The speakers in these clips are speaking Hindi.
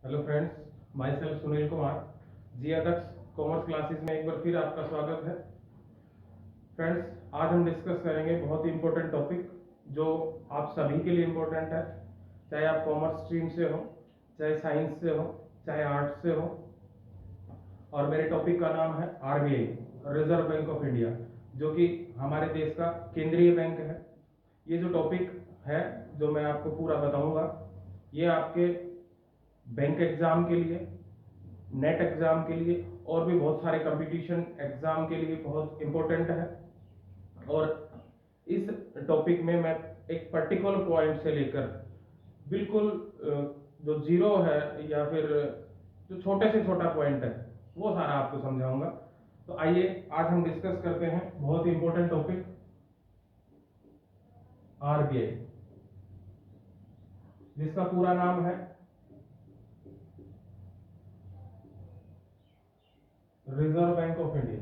Hello friends, my self Sunil Kumar, ji Adarsh commerce classes में एक बार फिर आपका स्वागत है। फ्रेंड्स, आज हम डिस्कस करेंगे बहुत ही इम्पोर्टेंट टॉपिक जो आप सभी के लिए इम्पोर्टेंट है, चाहे आप कॉमर्स स्ट्रीम से हो, चाहे साइंस से हो, चाहे आर्ट्स से हो। और मेरे टॉपिक का नाम है RBI, reserve bank of India, जो कि हमारे देश का केंद्रीय बैंक है। ये जो टॉपिक है जो मैं आपको पूरा बताऊंगा, ये आपके बैंक एग्जाम के लिए, नेट एग्जाम के लिए और भी बहुत सारे कंपटीशन एग्जाम के लिए बहुत इंपॉर्टेंट है। और इस टॉपिक में मैं एक पर्टिकुलर पॉइंट से लेकर बिल्कुल जो जीरो है या फिर जो छोटे से छोटा पॉइंट है वो सारा आपको समझाऊंगा। तो आइए आज हम डिस्कस करते हैं बहुत इंपॉर्टेंट टॉपिक आरबीआई, जिसका पूरा नाम है reserve bank of India.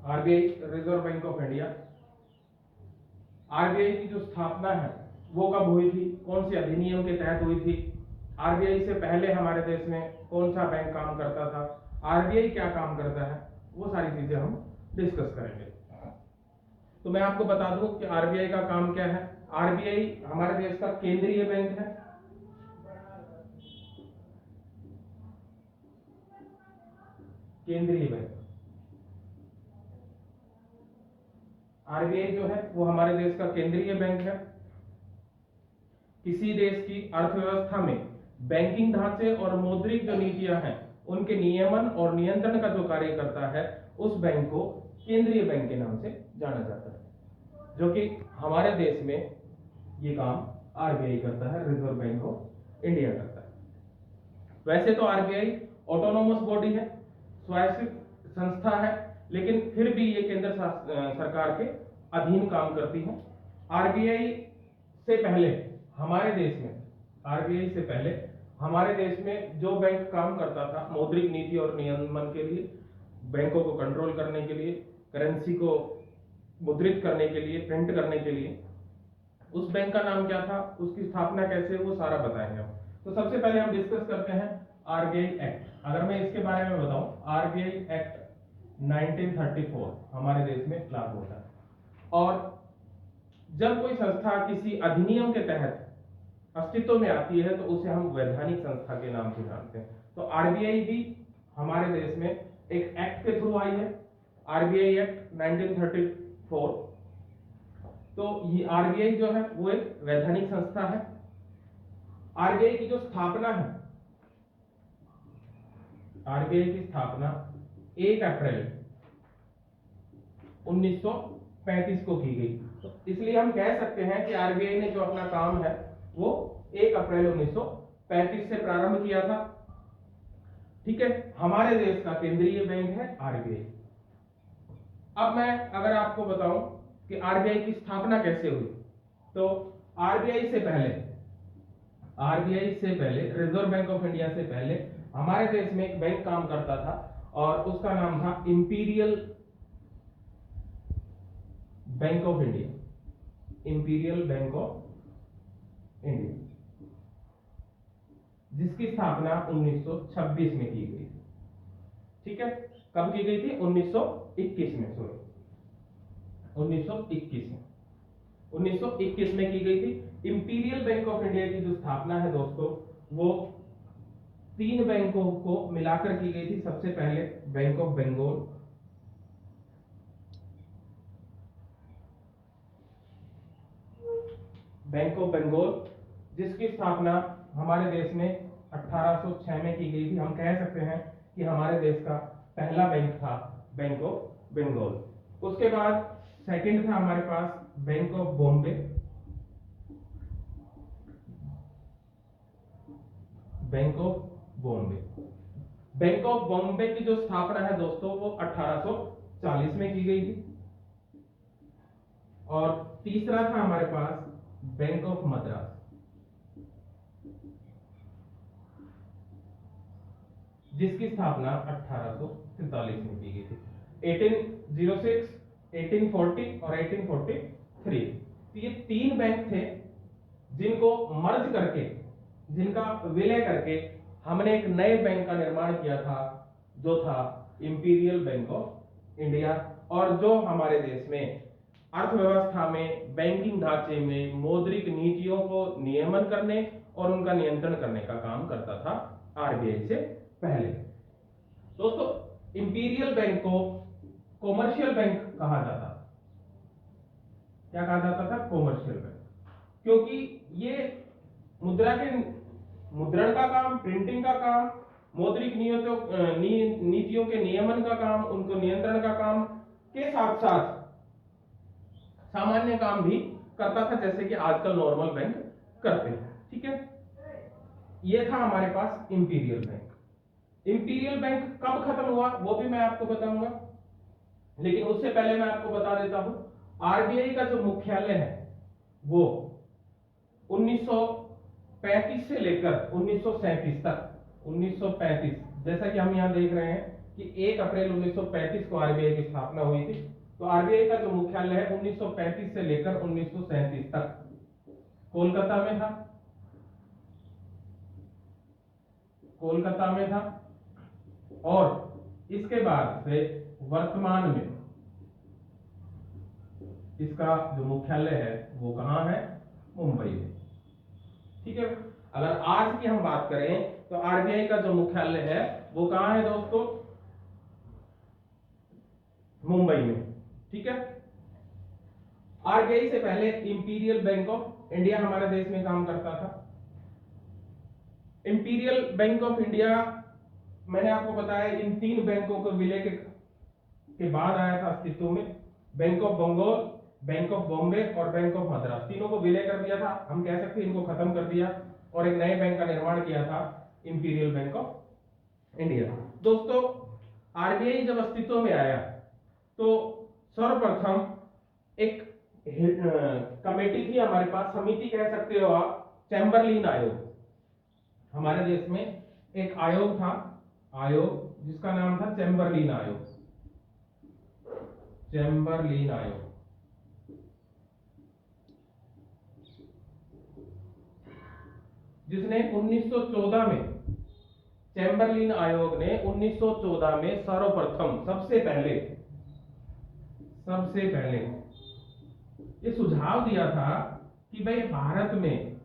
RBI, reserve bank of India. RBI की जो स्थापना है वो कब हुई थी, कौन से अधिनियम के तहत हुई थी, आरबीआई से पहले हमारे देश में कौन सा बैंक काम करता था, आरबीआई क्या काम करता है, वो सारी चीजें हम डिस्कस करेंगे। तो मैं आपको बता दूं कि आरबीआई का काम क्या है। आरबीआई हमारे देश का केंद्रीय बैंक है। केंद्रीय बैंक, आरबीआई जो है वो हमारे देश का केंद्रीय बैंक है। किसी देश की अर्थव्यवस्था में बैंकिंग ढांचे और मौद्रिक जो नीतियां हैं उनके नियमन और नियंत्रण का जो कार्य करता है उस बैंक को केंद्रीय बैंक के नाम से जाना जाता है, जो कि हमारे देश में ये काम आरबीआई करता है, रिजर्व बैंक ऑफ इंडिया करता है। वैसे तो आरबीआई ऑटोनोमस बॉडी है, स्वायत्त संस्था है, लेकिन फिर भी ये केंद्र सरकार के अधीन काम करती है। आरबीआई से पहले हमारे देश में आरबीआई से पहले हमारे देश में जो बैंक काम करता था मौद्रिक नीति और नियमन के लिए, बैंकों को कंट्रोल करने के लिए, करेंसी को मुद्रित करने के लिए, प्रिंट करने के लिए, उस बैंक का नाम क्या था, उसकी स्थापना कैसे, वो सारा बताएंगे हम। तो सबसे पहले हम डिस्कस करते हैं आरबीआई एक्ट। अगर मैं इसके बारे में बताऊं, आरबीआई एक्ट 1934 हमारे देश में लागू होता है। और जब कोई संस्था किसी अधिनियम के तहत अस्तित्व में आती है तो उसे हम वैधानिक संस्था के नाम से जानते हैं। तो आरबीआई भी हमारे देश में एक एक्ट के थ्रू आई है, आरबीआई एक्ट 1934। तो ये आरबीआई जो है वो एक वैधानिक संस्था है। आरबीआई की जो स्थापना है, आरबीआई की स्थापना 1 अप्रैल 1935 को की गई। तो इसलिए हम कह सकते हैं कि आरबीआई ने जो अपना काम है वो 1 अप्रैल 1935 से प्रारंभ किया था। ठीक है, हमारे देश का केंद्रीय बैंक है आरबीआई। अब मैं अगर आपको बताऊं कि आरबीआई की स्थापना कैसे हुई, तो आरबीआई से पहले, आरबीआई से पहले, रिजर्व बैंक ऑफ इंडिया से पहले हमारे देश में एक बैंक काम करता था और उसका नाम था imperial bank of India. Imperial bank of India, जिसकी स्थापना 1926 में की गई थी। ठीक है, कब की गई थी, 1921 में, सॉरी 1921 में, 1921 में की गई थी। इंपीरियल बैंक ऑफ इंडिया की जो स्थापना है दोस्तों, वो 3 बैंकों को मिलाकर की गई थी। सबसे पहले bank of Bengal, bank of Bengal, जिसकी स्थापना हमारे देश में 1806 में की गई थी। हम कह सकते हैं कि हमारे देश का पहला बैंक था बैंक ऑफ बंगाल। उसके बाद सेकंड था हमारे पास bank of Bombay, bank of Bombay. Bank of Bombay की जो स्थापना है दोस्तों वो 1840 में की गई थी। और तीसरा था हमारे पास बैंक ऑफ मद्रास, जिसकी स्थापना 1843 में की गई थी। 1806, 1840 और 1843। तो ये 3 तीन बैंक थे जिनको मर्ज करके, जिनका विलय करके हमने एक नए बैंक का निर्माण किया था, जो था इंपीरियल बैंक ऑफ इंडिया, और जो हमारे देश में अर्थव्यवस्था में, बैंकिंग ढांचे में, मौद्रिक नीतियों को नियमन करने और उनका नियंत्रण करने का काम करता था आरबीआई से पहले। दोस्तों, इंपीरियल बैंक को कॉमर्शियल बैंक कहा जाता था। क्या कहा जाता था? कॉमर्शियल बैंक, क्योंकि ये मुद्रा के मुद्रण का काम, प्रिंटिंग का काम, मौद्रिक नीतियों के नियमन का काम, उनको नियंत्रण का काम के साथ साथ सामान्य काम भी करता था, जैसे कि आजकल नॉर्मल बैंक करते हैं। ठीक है, ये था हमारे पास इंपीरियल बैंक। इंपीरियल बैंक कब खत्म हुआ वो भी मैं आपको बताऊंगा, लेकिन उससे पहले मैं आपको बता देता हूं, आरबीआई का जो मुख्यालय है वो 1935 से लेकर 1937 तक, 1935, जैसा कि हम यहां देख रहे हैं कि 1 अप्रैल 1935 को आरबीआई की स्थापना हुई थी। तो आरबीआई का जो मुख्यालय है 1935 से लेकर 1937 तक कोलकाता में था, कोलकाता में था, और इसके बाद से वर्तमान में इसका जो मुख्यालय है वो कहां है? मुंबई में। ठीक है, अगर आज की हम बात करें तो आरबीआई का जो मुख्यालय है वो कहां है दोस्तों? मुंबई में। ठीक है, आरबीआई से पहले इंपीरियल बैंक ऑफ इंडिया हमारे देश में काम करता था। इंपीरियल बैंक ऑफ इंडिया, मैंने आपको बताया, इन तीन बैंकों को विलय के बाद आया था अस्तित्व में। Bank of Bengal, bank of Bombay और बैंक ऑफ मद्रास, तीनों को विलय कर दिया था, हम कह सकते हैं इनको खत्म कर दिया, और एक नए बैंक का निर्माण किया था, इंपीरियल बैंक ऑफ इंडिया। दोस्तों, आरबीआई जब अस्तित्व में आया तो सर्वप्रथम एक कमेटी थी हमारे पास, समिति कह सकते हो आप, चैम्बरलिन आयोग। हमारे देश में एक आयोग था, आयोग जिसका नाम था चैम्बरलिन आयोग, चैम्बरलिन आयोग। जिसने 1914 में, चैम्बरलिन आयोग ने 1914 में सर्वप्रथम, सबसे पहले ये सुझाव दिया था कि भाई भारत में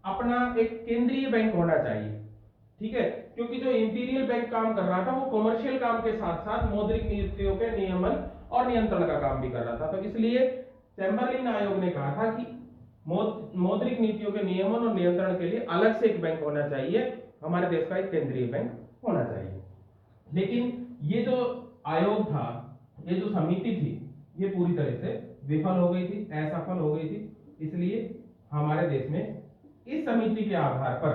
अपना एक केंद्रीय बैंक होना चाहिए। ठीक है, क्योंकि जो इंपीरियल बैंक काम कर रहा था वो कॉमर्शियल काम के साथ साथ मौद्रिक नीतियों के नियमन और नियंत्रण का काम भी कर रहा था। तो इसलिए चैम्बरलिन आयोग ने कहा था कि मौद्रिक नीतियों के नियमन और नियंत्रण के लिए अलग से एक बैंक होना चाहिए, हमारे देश का एक केंद्रीय बैंक होना चाहिए। लेकिन ये जो आयोग था, ये जो समिति थी, ये पूरी तरह से विफल हो गई थी, असफल हो गई थी। इसलिए हमारे देश में इस समिति के आधार पर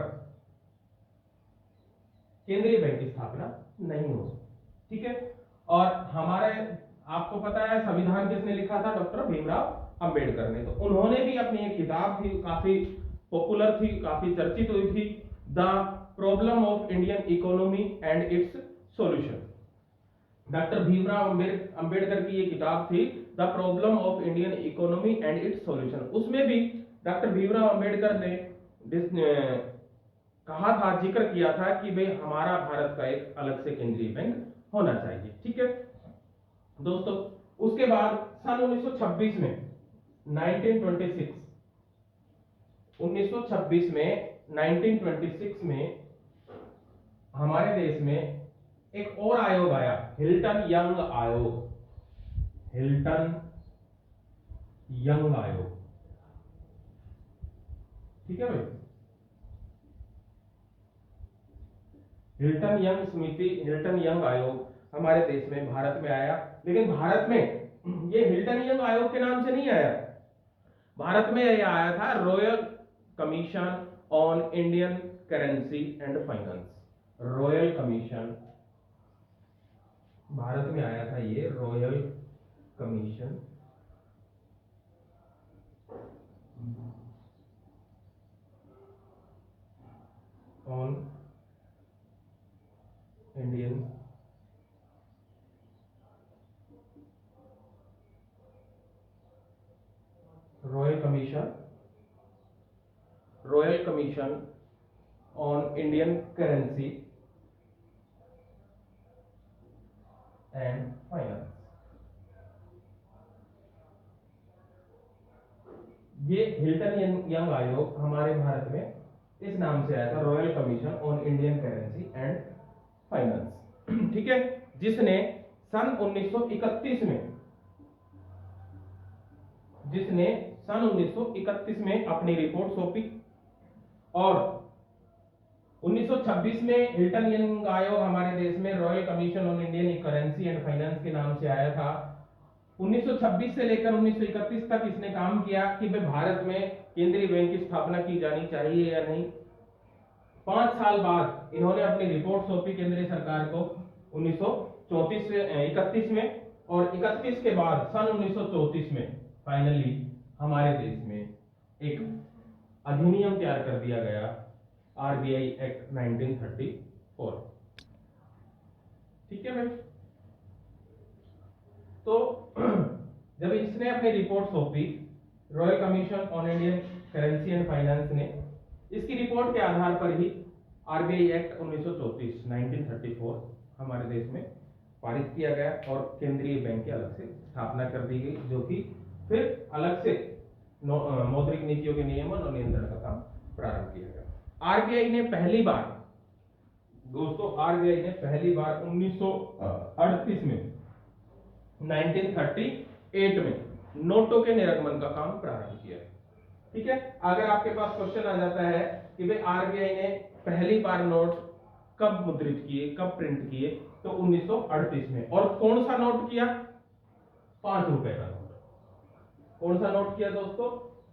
केंद्रीय बैंक की स्थापना नहीं हो। ठीक है, और हमारे, आपको पता है संविधान किसने लिखा था? डॉक्टर भीमराव अंबेडकर ने। तो उन्होंने भी अपनी एक किताब थी, काफी पॉपुलर थी, काफी चर्चित हुई थी, the problem of Indian economy and it's solution. Doctor Bhimrao Ambedkar की ये किताब थी, the problem of Indian economy and it's solution. उसमें भी डॉक्टर भीमराव अंबेडकर ने कहा था, जिक्र किया था कि भाई हमारा भारत का एक अलग से केंद्रीय बैंक होना चाहिए। ठीक है दोस्तों, उसके बाद सन 1926 में 1926 में हमारे देश में एक और आयोग आया, हिल्टन यंग आयोग, हिल्टन यंग आयोग। ठीक है भाई, हिल्टन यंग समिति, हिल्टन यंग आयोग हमारे देश में, भारत में आया। लेकिन भारत में ये हिल्टन यंग आयोग के नाम से नहीं आया, भारत में यह आया था royal commission on Indian currency and finance. Royal commission, Bharat में आया था ये royal commission on Indian royal commission royal commission on Indian currency and finance. ये हिल्टन यंग आयोग हमारे भारत में इस नाम से आया था, royal commission on Indian currency and finance. ठीक है, जिसने सन 1931 में अपनी रिपोर्ट सौंपी और 1926 में हिल्टन यंग आयोग हमारे देश में royal commission on Indian currency and finance के नाम से आया था। 1926 से लेकर 1931 तक इसने काम किया कि भाई भारत में केंद्रीय बैंक की स्थापना की जानी चाहिए या नहीं। 5 साल बाद इन्होंने अपनी रिपोर्ट सौंपी केंद्रीय सरकार को 1931 में, और 31 के बाद सन 1934 में फाइनली हमारे देश में एक अधिनियम तैयार कर दिया गया, आरबीआई एक्ट 1934। ठीक है भाई, तो जब इसने अपनी रिपोर्ट सौंपी royal commission on Indian currency and finance ने, इसकी रिपोर्ट के आधार पर ही आरबीआई एक्ट 1934 हमारे देश में पारित किया गया और केंद्रीय बैंक की अलग से स्थापना कर दी गई, जो कि फिर अलग से मौद्रिक नीतियों के नियमन और नियंत्रण का काम प्रारंभ किया गया। आरबीआई ने पहली बार 1938 में 1938 में नोटों के निर्गमन का काम प्रारंभ किया। ठीक है, अगर आपके पास क्वेश्चन आ जाता है कि भाई आरबीआई ने पहली बार नोट कब मुद्रित किए, कब प्रिंट किए, तो 1938 में। और कौन सा नोट किया? 5 रुपए का नोट। कौन सा नोट किया दोस्तों?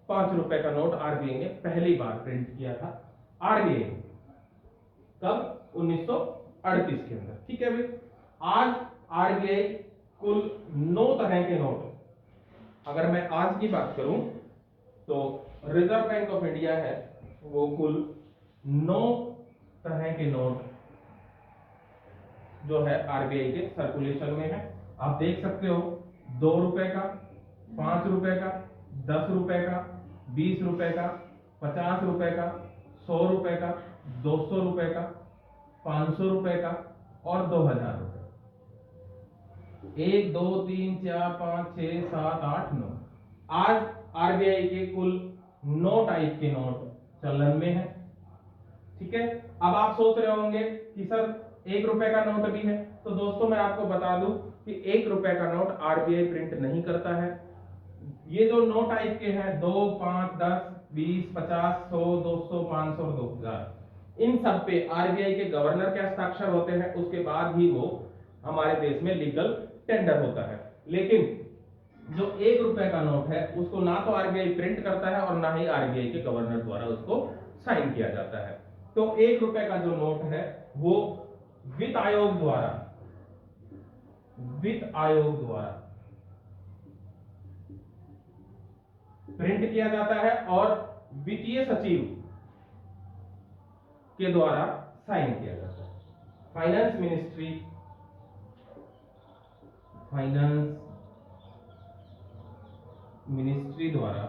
5 रुपए का नोट आरबीआई ने पहली बार प्रिंट किया था। आरबीआई कब? 1938 के अंदर। ठीक है भाई, आज आरबीआई कुल 9 तरह के नोट, अगर मैं आज की बात करूं तो रिजर्व बैंक ऑफ इंडिया है वो कुल 9 तरह के नोट जो है आरबीआई के सर्कुलेशन में है। आप देख सकते हो 2 रुपए का, 5 रुपए का, 10 रुपए का, 20 रुपए का, 50 रुपए का, 100 रुपए का, 200 रुपए का, 500 रुपए का और 2000 रुपए। 1 2 3 4 5 6 7 8 9। आज आरबीआई के कुल 9 टाइप के नोट चलन में है। ठीक है, अब आप सोच रहे होंगे कि सर 1 रुपए का नोट भी है, तो दोस्तों मैं आपको बता दूं कि 1 रुपए का नोट आरबीआई प्रिंट नहीं करता है। ये जो 9 टाइप के हैं 2 5 10 20 50 100 200 500 और 2000, इन सब पे आरबीआई के गवर्नर के हस्ताक्षर होते हैं, उसके बाद ही वो हमारे देश में लीगल टेंडर होता है। लेकिन जो 1 रुपए का नोट है उसको ना तो आरबीआई प्रिंट करता है और ना ही आरबीआई के गवर्नर द्वारा उसको साइन किया जाता है। तो 1 रुपए का जो नोट है वो वित्त आयोग द्वारा प्रिंट किया जाता है और वित्तीय सचिव के द्वारा साइन किया जाता है। फाइनेंस मिनिस्ट्री द्वारा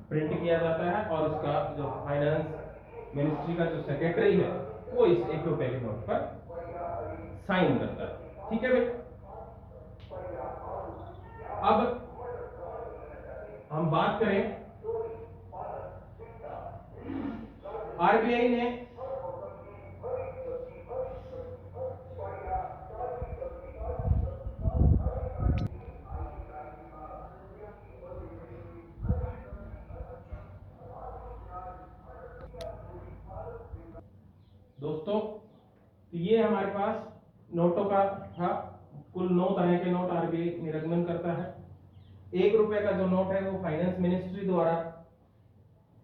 प्रिंट किया जाता है और उसका जो फाइनेंस मिनिस्ट्री का जो सेक्रेटरी है वो इस 1 रुपए के नोट पर साइन करता है। ठीक है भाई, अब हम बात करें आरबीआई ने दोस्तों ये हमारे पास नोटों का था, कुल 9 तरह के नोट आरबीआई निर्गमन करता है। 1 रुपए का जो नोट है वो फाइनेंस मिनिस्ट्री द्वारा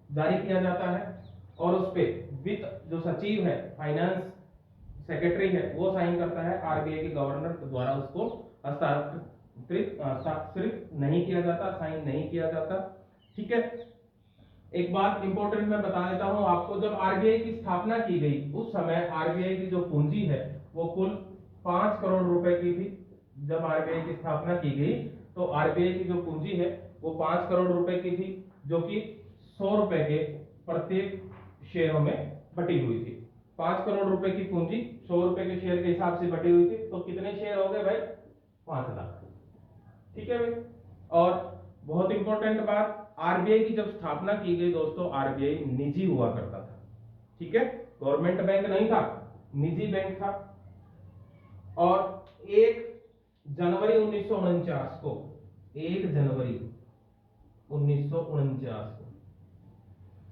जारी किया जाता है और उस पे वित्त जो सचिव है, फाइनेंस सेक्रेटरी है, वो साइन करता है। आरबीआई के गवर्नर द्वारा उसको हस्ताक्षरित नहीं किया जाता, साइन नहीं किया जाता। ठीक है, एक बात इंपॉर्टेंट मैं बता देता हूं आपको, जब आरबीआई की स्थापना की गई उस समय आरबीआई की जो पूंजी है वो कुल 5 करोड़ रुपए की थी। जब आरबीआई की स्थापना की गई तो आरबीआई की जो पूंजी है वो 5 करोड़ रुपए की थी, जो कि 100 रुपए के प्रत्येक शेयरों में बटी हुई थी। 5 करोड़ रुपए की पूंजी 100 रुपए के शेयर के हिसाब से बटी हुई थी, तो कितने शेयर हो गए भाई? 5 लाख। ठीक है भाई। और बहुत इंपॉर्टेंट बात, आरबीआई की जब स्थापना की गई दोस्तों, आरबीआई निजी हुआ करता था। ठीक है, गवर्नमेंट बैंक नहीं था, निजी बैंक था। और 1 जनवरी 1949 को 1 जनवरी 1949 को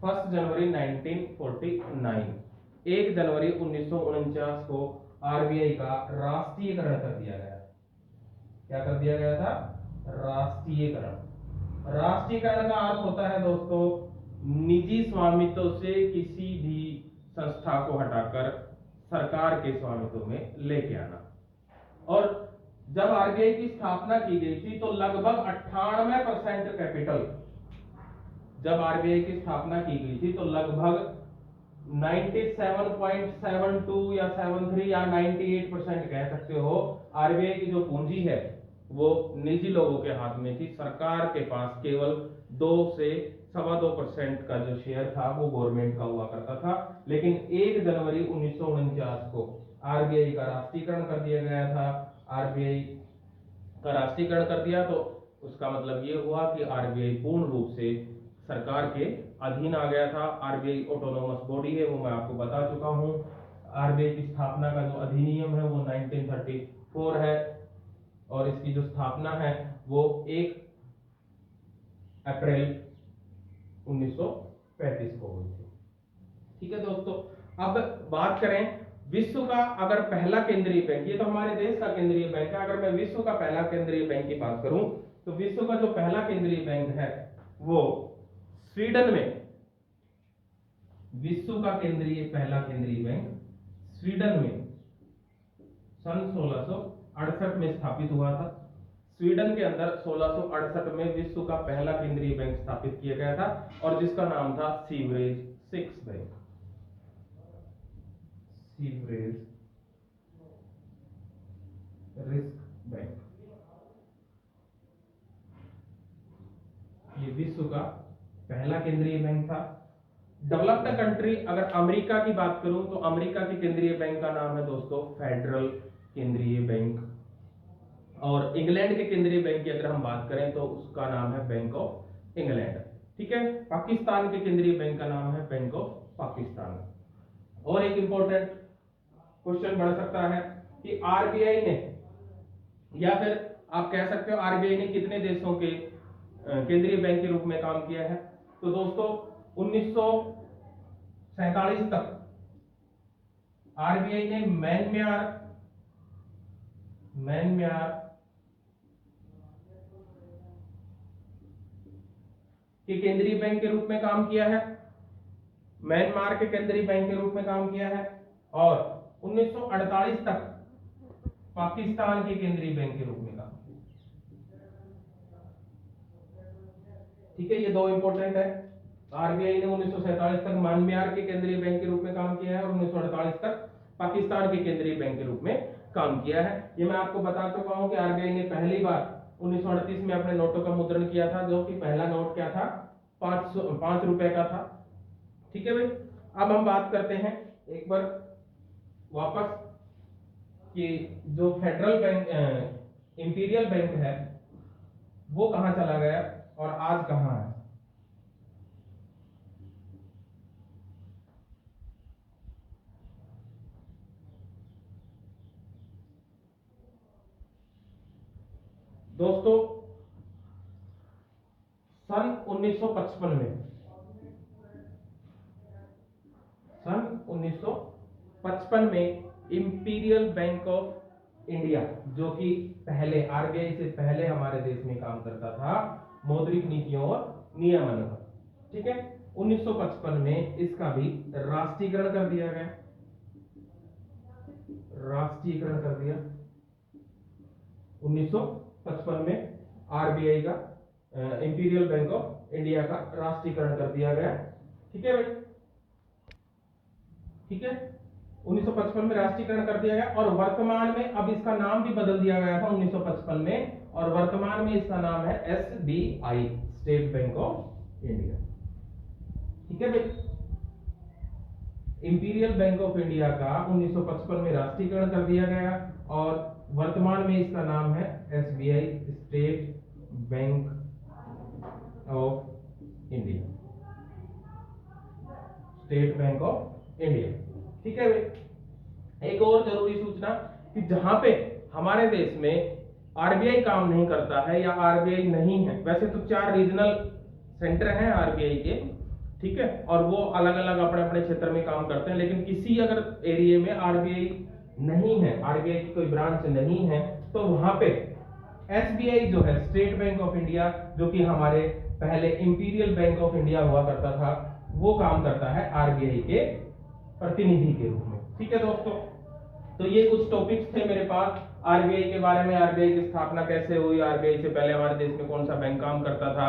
1 जनवरी 1949 1 जनवरी 1949 को आरबीआई का राष्ट्रीयकरण कर दिया गया। क्या कर दिया गया था? राष्ट्रीयकरण। राष्ट्रीयकरण का अर्थ होता है दोस्तों निजी स्वामित्व से किसी भी संस्था को हटाकर सरकार के स्वामित्व में लेके आना। और जब आरबीआई की स्थापना की गई थी तो लगभग 98% कैपिटल, जब आरबीआई की स्थापना की गई थी तो लगभग 97.72 या 73 या 98% कह सकते हो, आरबीआई की जो पूंजी है वो निजी लोगों के हाथ में थी। सरकार के पास केवल 2 से 2.25% का जो शेयर था वो गवर्नमेंट का हुआ करता था। लेकिन 1 जनवरी 1949 को आरबीआई का राष्ट्रीयकरण कर दिया गया था। आरबीआई का राष्ट्रीयकरण कर दिया तो उसका मतलब ये हुआ कि आरबीआई पूर्ण रूप से सरकार के अधीन आ गया था। आरबीआई ऑटोनोमस बॉडी है, वो मैं आपको बता चुका हूं। आरबीआई की स्थापना का जो अधिनियम है वो 1934 है और इसकी जो स्थापना है वो 1 अप्रैल 1935 को हुई थी। ठीक है दोस्तों, अब बात करें विश्व का अगर पहला केंद्रीय बैंक, ये तो हमारे देश का केंद्रीय बैंक है, अगर मैं विश्व का पहला केंद्रीय बैंक की बात करूं तो विश्व का जो पहला केंद्रीय बैंक है वो स्वीडन में, विश्व का पहला केंद्रीय बैंक स्वीडन में सन 1668 में स्थापित हुआ था। स्वीडन के अंदर 1668 में विश्व का पहला केंद्रीय बैंक स्थापित किया गया था और जिसका नाम था sewerage 6 bank. Sewerage risk bank, ये विश्व का पहला केंद्रीय बैंक था। डेवलप्ड कंट्री अगर अमेरिका की बात करूं तो अमेरिका के केंद्रीय बैंक का नाम है दोस्तों फेडरल केंद्रीय बैंक। और इंग्लैंड के केंद्रीय बैंक की अगर हम बात करें तो उसका नाम है बैंक ऑफ इंग्लैंड। ठीक है, पाकिस्तान के केंद्रीय बैंक का नाम है बैंक ऑफ पाकिस्तान। और एक इंपॉर्टेंट क्वेश्चन बढ़ सकता है कि आरबीआई ने, या फिर आप कह सकते हो आरबीआई ने कितने देशों के केंद्रीय बैंक के रूप में काम किया है? तो दोस्तों 1947 तक आरबीआई ने म्यांमार के केंद्रीय बैंक के रूप में काम किया है, म्यांमार के केंद्रीय बैंक के रूप में काम किया है और 1948 तक पाकिस्तान के केंद्रीय बैंक के रूप में काम किया। ठीक है, ये 2 इंपॉर्टेंट है। आरबीआई ने 1947 तक म्यांमार के केंद्रीय बैंक के रूप में काम किया है और 1948 तक पाकिस्तान के केंद्रीय बैंक के रूप में काम किया है। ये मैं आपको बता चुका हूं कि आरबीआई ने पहली बार 1938 में अपने नोटों का मुद्रण किया था, जो कि पहला नोट क्या था? 5 रुपए का था। ठीक है भाई, अब हम बात करते हैं एक बार वापस कि जो फेडरल बैंक इंपीरियल बैंक है वो कहां चला गया और आज कहां है। दोस्तों सन 1955 में इंपीरियल बैंक ऑफ इंडिया, जो कि पहले आरबीआई से पहले हमारे देश में काम करता था मौद्रिक नीतियों और नियमन का, ठीक है, 1955 में इसका भी राष्ट्रीयकरण कर दिया गया। राष्ट्रीयकरण कर दिया 1955 में आरबीआई का इंपीरियल बैंक ऑफ इंडिया का राष्ट्रीयकरण कर दिया गया। ठीक है भाई, ठीक है। 1955 में राष्ट्रीयकरण कर दिया गया और वर्तमान में अब इसका नाम भी बदल दिया गया था 1955 में, और वर्तमान में इसका नाम है SBI, state bank of India. ठीक है भाई, इंपीरियल बैंक ऑफ इंडिया का 1955 में राष्ट्रीयकरण कर दिया गया और वर्तमान में इसका नाम है SBI, state bank of India, state bank of India. ठीक है भाई, एक और जरूरी सूचना कि जहां पे हमारे देश में आरबीआई काम नहीं करता है या आरबीआई नहीं है, वैसे तो 4 रीजनल सेंटर हैं आरबीआई के, ठीक है, और वो अलग अलग अपने अपने क्षेत्र में काम करते हैं, लेकिन किसी अगर एरिया में आरबीआई नहीं है, आरबीआई की कोई ब्रांच नहीं है, तो वहां पे एसबीआई जो है, स्टेट बैंक ऑफ इंडिया, जो कि हमारे पहले इंपीरियल बैंक ऑफ इंडिया हुआ करता था, वो काम करता है आरबीआई के प्रतिनिधि के रूप में। ठीक है दोस्तों, तो ये कुछ टॉपिक्स थे मेरे पास आरबीआई के बारे में। आरबीआई की स्थापना कैसे हुई, आरबीआई से पहले हमारे देश में कौन सा बैंक काम करता था,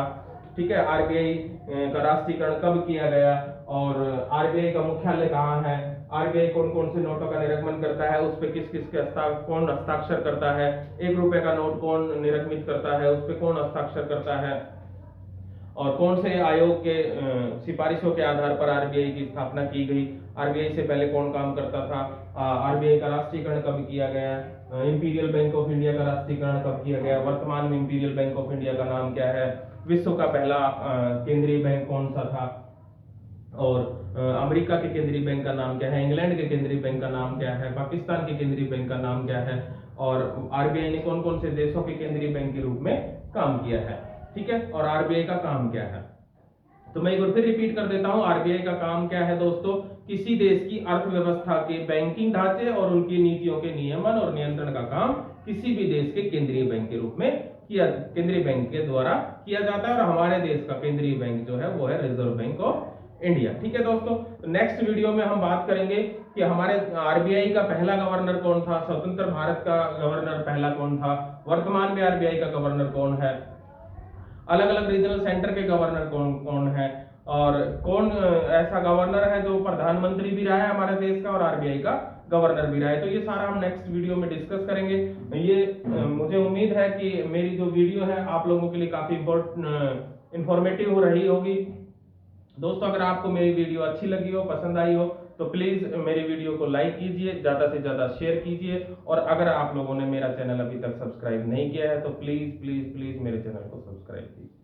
ठीक है, आरबीआई का राष्ट्रीयकरण कब किया गया, और आरबीआई का मुख्यालय कहाँ है, आरबीआई कौन कौन से नोटों का निरीक्षण करता है, उस पर किस किस के कौन हस्ताक्षर करता है, 1 रुपए का नोट कौन निरीक्षित करता है, उस पर कौन हस्ताक्षर करता है, और कौन से आयोग के सिफारिशों के आधार पर आरबीआई की स्थापना की गई, आरबीआई से पहले कौन काम करता था, आरबीआई का राष्ट्रीयकरण कब किया गया, इंपीरियल बैंक ऑफ इंडिया का राष्ट्रीयकरण कब किया गया, वर्तमान में इंपीरियल बैंक ऑफ इंडिया का नाम क्या है, विश्व का पहला केंद्रीय बैंक कौन सा था, और अमेरिका के केंद्रीय बैंक का नाम क्या है, इंग्लैंड के केंद्रीय बैंक का नाम क्या है, पाकिस्तान के केंद्रीय बैंक का नाम क्या है, और आरबीआई ने कौन कौन से देशों के केंद्रीय बैंक के रूप में काम किया है। ठीक है, और आरबीआई का काम क्या है, तो मैं एक बार फिर रिपीट कर देता हूं, आरबीआई का काम क्या है दोस्तों, किसी देश की अर्थव्यवस्था के बैंकिंग ढांचे और उनकी नीतियों के नियमन और नियंत्रण का काम किसी भी देश के केंद्रीय बैंक के रूप में केंद्रीय बैंक के द्वारा किया जाता है, और हमारे देश का केंद्रीय बैंक जो है वो है रिजर्व बैंक ऑफ इंडिया। ठीक है दोस्तों, नेक्स्ट वीडियो में हम बात करेंगे कि हमारे आरबीआई का पहला गवर्नर कौन था, स्वतंत्र भारत का गवर्नर पहला कौन था, वर्तमान में आरबीआई का गवर्नर कौन है, अलग अलग रीजनल सेंटर के गवर्नर कौन कौन है, और कौन ऐसा गवर्नर है जो प्रधानमंत्री भी रहा है हमारे देश का और आरबीआई का गवर्नर भी रहा है। तो ये सारा हम नेक्स्ट वीडियो में डिस्कस करेंगे। ये मुझे उम्मीद है कि मेरी जो वीडियो है आप लोगों के लिए काफी इंफॉर्मेटिव हो रही होगी। दोस्तों, अगर आपको मेरी वीडियो अच्छी लगी हो, पसंद आई हो, तो प्लीज मेरी वीडियो को लाइक कीजिए, ज्यादा से ज्यादा शेयर कीजिए, और अगर आप लोगों ने मेरा चैनल अभी तक सब्सक्राइब नहीं किया है तो प्लीज प्लीज प्लीज मेरे चैनल को सब्सक्राइब कीजिए।